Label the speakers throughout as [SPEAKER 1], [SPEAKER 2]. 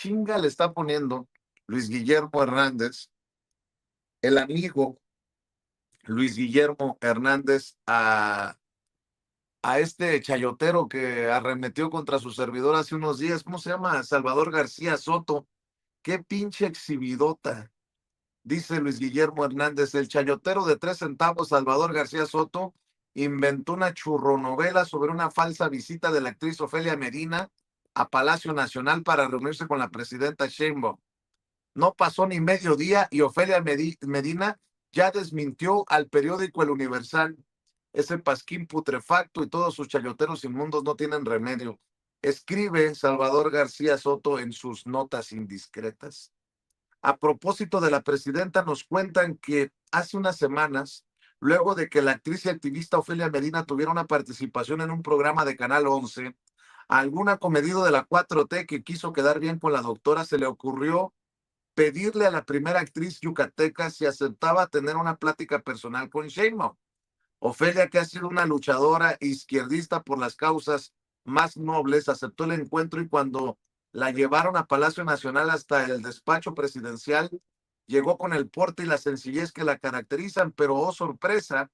[SPEAKER 1] chinga le está poniendo Luis Guillermo Hernández, el amigo Luis Guillermo Hernández, a este chayotero que arremetió contra su servidor hace unos días? ¿Cómo se llama? Salvador García Soto. Qué pinche exhibidota. Dice Luis Guillermo Hernández: el chayotero de 3 centavos, Salvador García Soto, inventó una churronovela sobre una falsa visita de la actriz Ofelia Medina a Palacio Nacional para reunirse con la presidenta Sheinbaum. No pasó ni medio día y Ofelia Medina ya desmintió al periódico El Universal. Ese pasquín putrefacto y todos sus chayoteros inmundos no tienen remedio. Escribe Salvador García Soto en sus notas indiscretas. A propósito de la presidenta, nos cuentan que hace unas semanas, luego de que la actriz y activista Ofelia Medina tuviera una participación en un programa de Canal 11, a algún acomedido de la 4T que quiso quedar bien con la doctora, se le ocurrió pedirle a la primera actriz yucateca si aceptaba tener una plática personal con Sheinbaum. Ofelia, que ha sido una luchadora izquierdista por las causas más nobles, aceptó el encuentro, y cuando la llevaron a Palacio Nacional hasta el despacho presidencial, llegó con el porte y la sencillez que la caracterizan, pero oh sorpresa,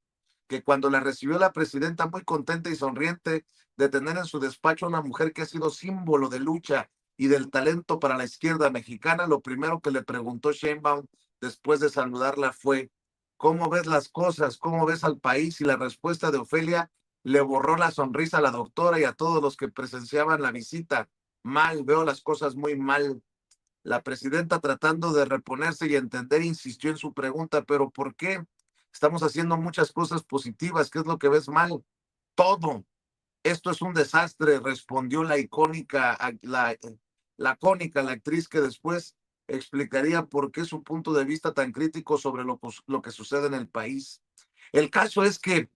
[SPEAKER 1] que cuando la recibió la presidenta muy contenta y sonriente de tener en su despacho a una mujer que ha sido símbolo de lucha y del talento para la izquierda mexicana, lo primero que le preguntó Sheinbaum después de saludarla fue: ¿cómo ves las cosas? ¿Cómo ves al país? Y la respuesta de Ofelia le borró la sonrisa a la doctora y a todos los que presenciaban la visita. Mal, veo las cosas muy mal. La presidenta, tratando de reponerse y entender, insistió en su pregunta: ¿pero por qué? Estamos haciendo muchas cosas positivas. ¿Qué es lo que ves mal? Todo. Esto es un desastre, respondió la actriz, que después explicaría por qué su punto de vista tan crítico sobre lo que sucede en el país. El caso es que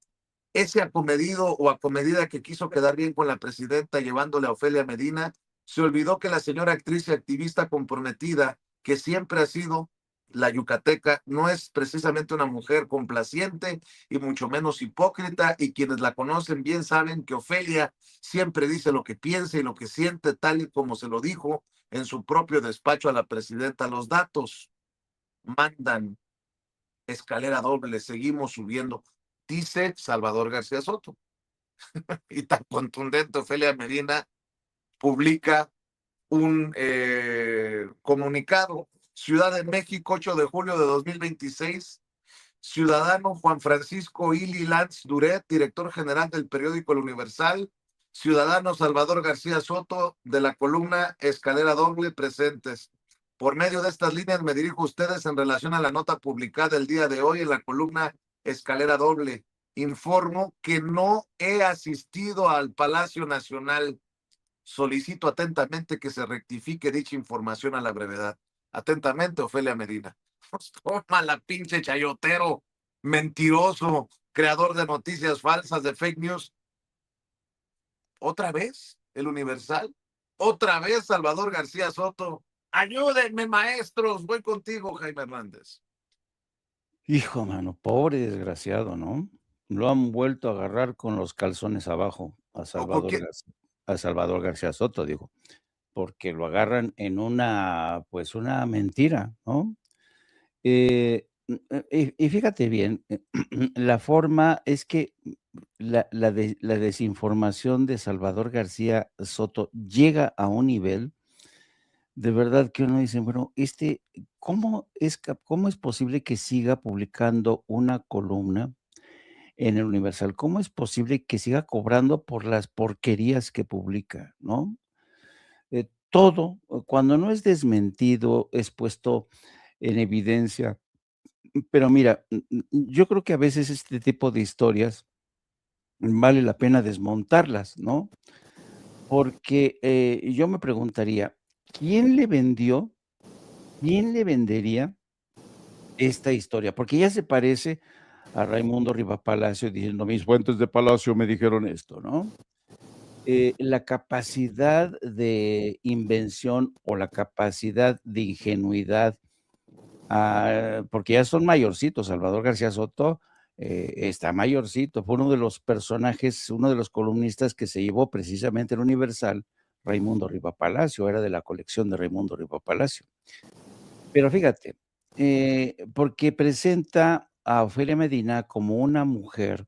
[SPEAKER 1] ese acomedido o acomedida que quiso quedar bien con la presidenta llevándole a Ofelia Medina, se olvidó que la señora actriz y activista comprometida, que siempre ha sido la yucateca, no es precisamente una mujer complaciente y mucho menos hipócrita, y quienes la conocen bien saben que Ofelia siempre dice lo que piensa y lo que siente, tal y como se lo dijo en su propio despacho a la presidenta. Los datos mandan, escalera doble, seguimos subiendo, dice Salvador García Soto. Y tan contundente, Ofelia Medina publica un comunicado: Ciudad de México, 8 de julio de 2026. Ciudadano Juan Francisco Ili Lanz Duret, director general del periódico El Universal. Ciudadano Salvador García Soto, de la columna Escalera Doble, presentes. Por medio de estas líneas me dirijo a ustedes en relación a la nota publicada el día de hoy en la columna Escalera Doble. Informo que no he asistido al Palacio Nacional. Solicito atentamente que se rectifique dicha información a la brevedad. Atentamente, Ofelia Medina. Pues toma la pinche chayotero, mentiroso, creador de noticias falsas, de fake news. ¿Otra vez El Universal? ¿Otra vez Salvador García Soto? Ayúdenme, maestros. Voy contigo, Jaime Hernández.
[SPEAKER 2] Hijo, mano, pobre desgraciado, ¿no? Lo han vuelto a agarrar con los calzones abajo a Salvador García Soto, digo, porque lo agarran en una, pues, una mentira, ¿no? Y fíjate bien, la forma es que la desinformación de Salvador García Soto llega a un nivel, de verdad, que uno dice, bueno, ¿cómo es posible que siga publicando una columna en el Universal? ¿Cómo es posible que siga cobrando por las porquerías que publica, no? Todo, cuando no es desmentido, es puesto en evidencia. Pero mira, yo creo que a veces este tipo de historias vale la pena desmontarlas, ¿no? Porque, yo me preguntaría, ¿quién le vendió quién le vendería esta historia? Porque ya se parece a Raimundo Riva Palacio diciendo: "Mis fuentes de Palacio me dijeron esto", ¿no? La capacidad de invención o la capacidad de ingenuidad, porque ya son mayorcitos. Salvador García Soto, está mayorcito, fue uno de los personajes, uno de los columnistas que se llevó precisamente el Universal Raimundo Riva Palacio, era de la colección de Raimundo Riva Palacio. Pero fíjate, porque presenta a Ofelia Medina como una mujer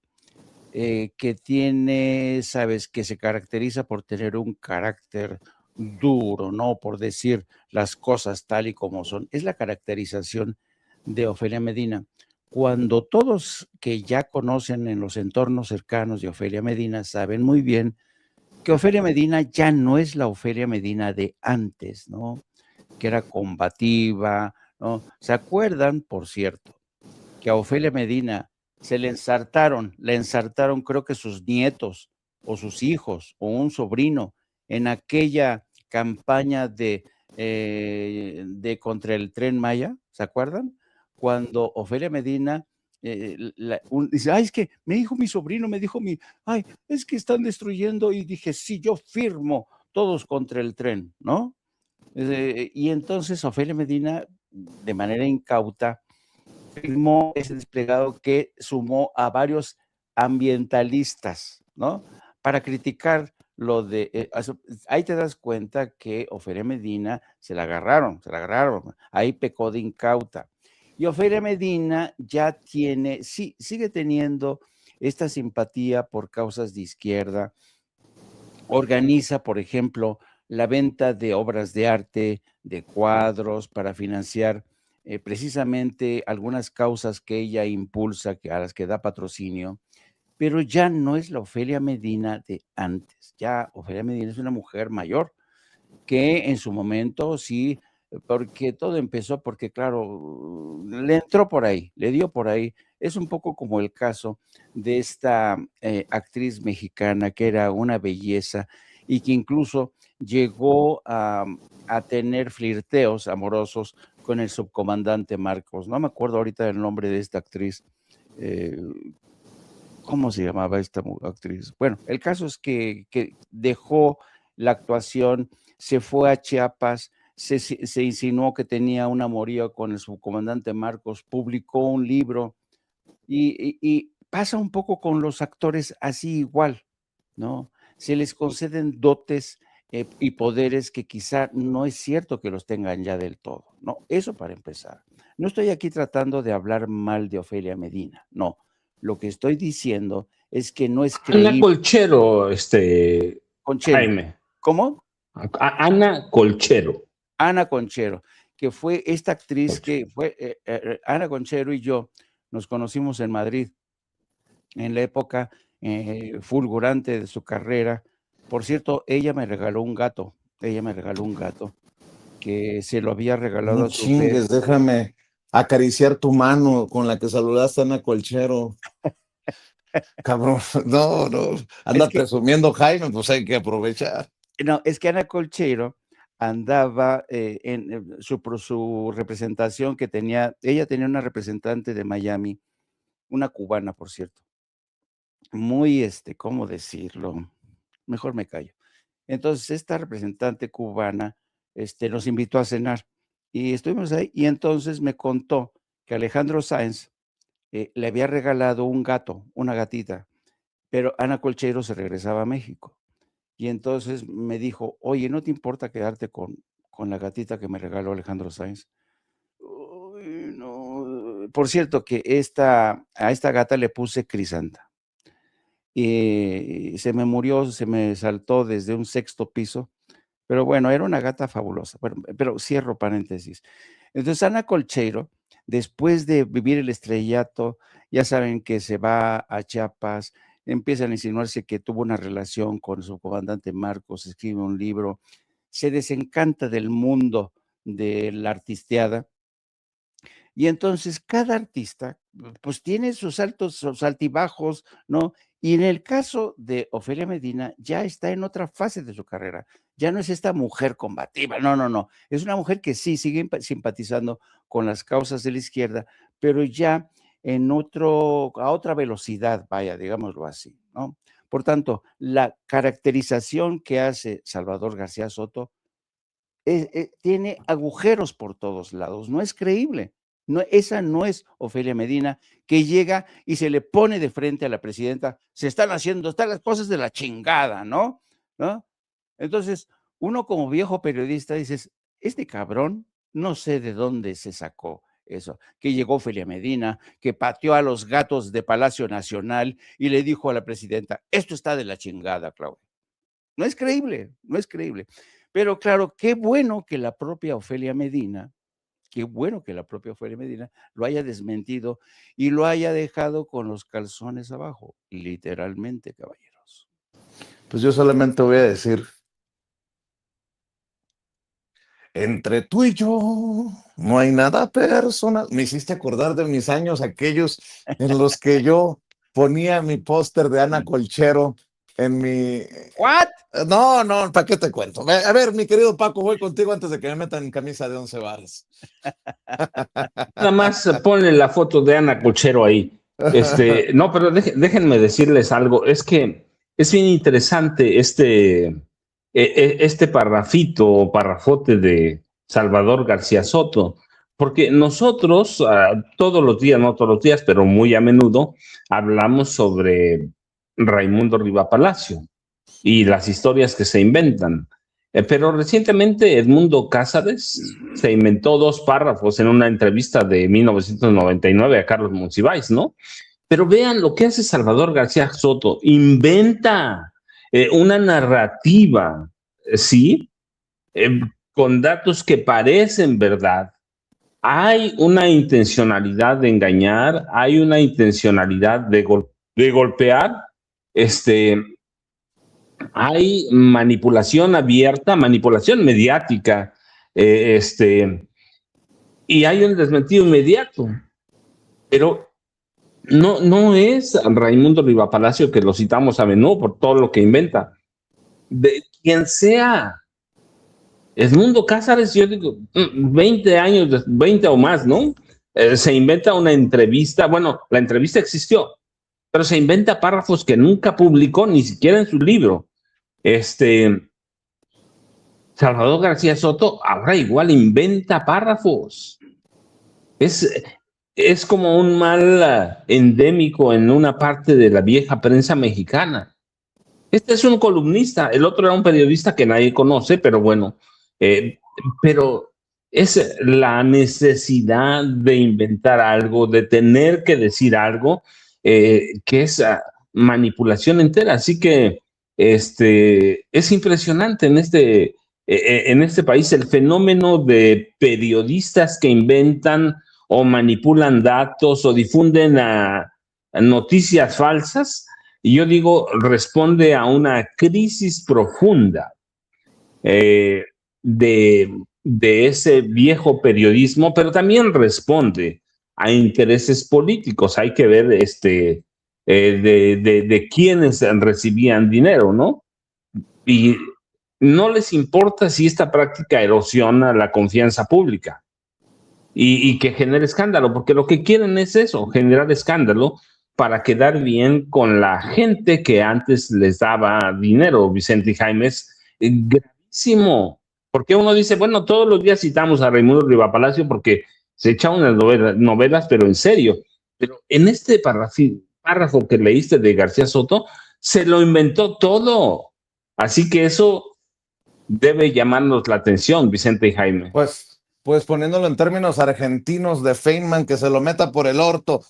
[SPEAKER 2] que tiene, sabes, que se caracteriza por tener un carácter duro, ¿no? Por decir las cosas tal y como son. Es la caracterización de Ofelia Medina. Cuando todos que ya conocen en los entornos cercanos de Ofelia Medina saben muy bien que Ofelia Medina ya no es la Ofelia Medina de antes, ¿no? Que era combativa, ¿no? ¿Se acuerdan, por cierto, que a Ofelia Medina le ensartaron creo que sus nietos o sus hijos o un sobrino en aquella campaña de contra el Tren Maya? ¿Se acuerdan? Cuando Ofelia Medina dice, ay, es que me dijo mi sobrino, ay, es que están destruyendo, y dije, sí, yo firmo, todos contra el tren, ¿no? Y entonces Ofelia Medina, de manera incauta, firmó ese desplegado que sumó a varios ambientalistas, ¿no? Para criticar lo de, ahí te das cuenta que Ofelia Medina se la agarraron, ahí pecó de incauta. Y Ofelia Medina ya tiene, sí, sigue teniendo esta simpatía por causas de izquierda, organiza, por ejemplo, la venta de obras de arte, de cuadros, para financiar precisamente algunas causas que ella impulsa, a las que da patrocinio, pero ya no es la Ofelia Medina de antes. Ya Ofelia Medina es una mujer mayor que en su momento sí, porque todo empezó porque, claro, le entró por ahí, le dio por ahí. Es un poco como el caso de esta actriz mexicana que era una belleza y que incluso llegó a tener flirteos amorosos con el subcomandante Marcos. No me acuerdo ahorita del nombre de esta actriz. ¿Cómo se llamaba esta actriz? Bueno, el caso es que dejó la actuación, se fue a Chiapas, se insinuó que tenía un amorío con el subcomandante Marcos, publicó un libro y pasa un poco con los actores así igual, ¿no? Se les conceden dotes y poderes que quizá no es cierto que los tengan ya del todo, ¿no? Eso para empezar. No estoy aquí tratando de hablar mal de Ofelia Medina, no. Lo que estoy diciendo es que no es
[SPEAKER 3] Ana
[SPEAKER 2] creíble.
[SPEAKER 3] Colchero,
[SPEAKER 2] Conchero.
[SPEAKER 3] Jaime.
[SPEAKER 2] ¿Cómo?
[SPEAKER 3] Ana Colchero.
[SPEAKER 2] Ana Conchero, que fue esta actriz que fue, Ana Conchero y yo nos conocimos en Madrid, en la época fulgurante de su carrera. Por cierto, ella me regaló un gato que se lo había regalado
[SPEAKER 1] No
[SPEAKER 2] a su bebé.
[SPEAKER 1] chingues, déjame acariciar tu mano con la que saludaste a Ana Colchero. Cabrón, no, anda presumiendo Jaime, pues hay que aprovechar.
[SPEAKER 2] No, es que Ana Colchero andaba en su representación que tenía, ella tenía una representante de Miami, una cubana, por cierto, muy, ¿cómo decirlo? Mejor me callo. Entonces, esta representante cubana, nos invitó a cenar y estuvimos ahí, y entonces me contó que Alejandro Sáenz le había regalado un gato, una gatita, pero Ana Colchero se regresaba a México. Y entonces me dijo, oye, ¿no te importa quedarte con la gatita que me regaló Alejandro Sáenz? Uy, no. Por cierto, que a esta gata le puse Crisanta. Y se me murió, se me saltó desde un sexto piso, pero bueno, era una gata fabulosa. Bueno, pero cierro paréntesis. Entonces, Ana Colcheiro, después de vivir el estrellato, ya saben que se va a Chiapas, empiezan a insinuarse que tuvo una relación con su comandante Marcos, escribe un libro, se desencanta del mundo de la artisteada. Y entonces cada artista, pues tiene sus altos, sus altibajos, ¿no? Y en el caso de Ofelia Medina, ya está en otra fase de su carrera. Ya no es esta mujer combativa, no. Es una mujer que sí sigue simpatizando con las causas de la izquierda, pero ya a otra velocidad, vaya, digámoslo así, ¿no? Por tanto, la caracterización que hace Salvador García Soto tiene agujeros por todos lados, no es creíble. No, esa no es Ofelia Medina, que llega y se le pone de frente a la presidenta, están las cosas de la chingada, ¿no? Entonces, uno como viejo periodista dices, este cabrón no sé de dónde se sacó eso, que llegó Ofelia Medina, que pateó a los gatos de Palacio Nacional y le dijo a la presidenta, esto está de la chingada, Claudia. No es creíble, no es creíble. Pero claro, qué bueno que la propia Ofelia Medina lo haya desmentido y lo haya dejado con los calzones abajo, literalmente, caballeros.
[SPEAKER 1] Pues yo solamente voy a decir, entre tú y yo no hay nada personal. Me hiciste acordar de mis años aquellos en los que yo ponía mi póster de Ana Colchero en mi...
[SPEAKER 2] ¿What?
[SPEAKER 1] No, ¿para qué te cuento? A ver, mi querido Paco, voy contigo antes de que me metan en camisa de 11 varas.
[SPEAKER 3] Nada más ponle la foto de Ana Colchero ahí. No, pero déjenme decirles algo. Es que es bien interesante este parrafito o parrafote de Salvador García Soto, porque nosotros todos los días, no todos los días, pero muy a menudo, hablamos sobre Raimundo Riva Palacio y las historias que se inventan. Pero recientemente Edmundo Cázares se inventó 2 párrafos en una entrevista de 1999 a Carlos Monsiváis, ¿no? Pero vean lo que hace Salvador García Soto, inventa una narrativa, ¿sí? Con datos que parecen verdad. Hay una intencionalidad de engañar, hay una intencionalidad de golpear, hay manipulación abierta, manipulación mediática, y hay un desmentido inmediato. Pero no es Raimundo Riva Palacio, que lo citamos a menudo por todo lo que inventa. De quien sea. Edmundo Cázares, yo digo, 20 años, 20 o más, ¿no? Se inventa una entrevista, bueno, la entrevista existió, pero se inventa párrafos que nunca publicó, ni siquiera en su libro. Salvador García Soto ahora igual inventa párrafos. Es como un mal endémico en una parte de la vieja prensa mexicana. Este es un columnista, el otro era un periodista que nadie conoce, pero bueno, pero es la necesidad de inventar algo, de tener que decir algo, que es manipulación entera. Así que es impresionante en este país el fenómeno de periodistas que inventan o manipulan datos o difunden noticias falsas. Y yo digo, responde a una crisis profunda de ese viejo periodismo, pero también responde a intereses políticos. Hay que ver de quiénes recibían dinero, ¿no? Y no les importa si esta práctica erosiona la confianza pública y que genere escándalo, porque lo que quieren es eso, generar escándalo para quedar bien con la gente que antes les daba dinero. Vicente y Jaime, es gravísimo, porque uno dice, bueno, todos los días citamos a Raimundo Riva Palacio porque se echa unas novelas, pero en serio. Pero en este párrafo que leíste de García Soto, se lo inventó todo. Así que eso debe llamarnos la atención, Vicente y Jaime.
[SPEAKER 1] Pues poniéndolo en términos argentinos de Feynman, que se lo meta por el orto.